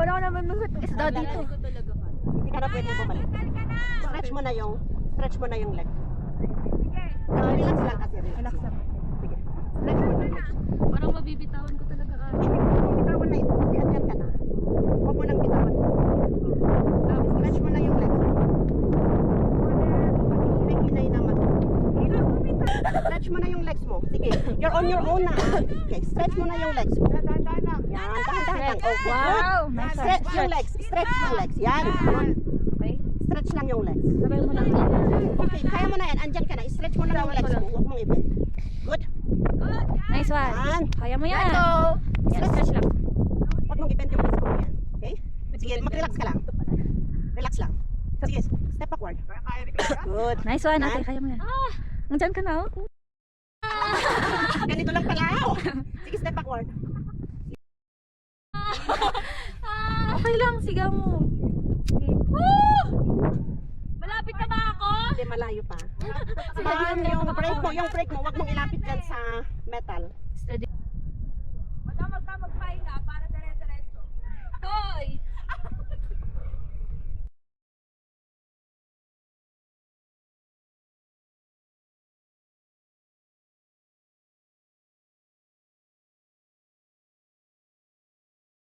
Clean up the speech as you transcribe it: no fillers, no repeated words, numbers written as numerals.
Wala naman ng isda dito. Hindi ka na pwede bumalik. Stretch mo na yung leg. Relax lang kasi. Relax lang. Sige. Stretch mo na yung legs. Parang mabibitawan ko talaga. Hindi mo bitawan na ito. Kasi andyan ka na. Huwag mo nang bitawan. Stretch mo na yung legs. Hinay-hinay naman. Stretch mo na yung legs mo. Sige. You're on your own na. Okay. Stretch mo na yung legs mo. Yan. Dahan-dahan. Oh, Wow! Stretch yung legs. Stretch yung legs. Yan. Okay. Stretch lang yung legs. Sabay mo lang. Okay. Kaya mo na yan. Andyan ka na. Stretch mo lang yung legs mo. Huwag mong i-bend. Good. Nice one. Yan. Kaya mo yan. Yan, Stretch. stretch lang. Huwag mong i-bend yung legs mo. Yan. Okay? Sige. Mag-relax ka lang. Relax lang. Sige. Step backward. Good. Nice one, ate. Yan. Kaya mo yan. Nandiyan ka na, oh. Ganito lang pala. Oh. Sige. Step backward. Okay lang, sigaw mo. Malapit na ba ako? Hindi, malayo pa. Yung brake mo, huwag mong ilapit dyan sa metal. Steady. Madam, magpahinga para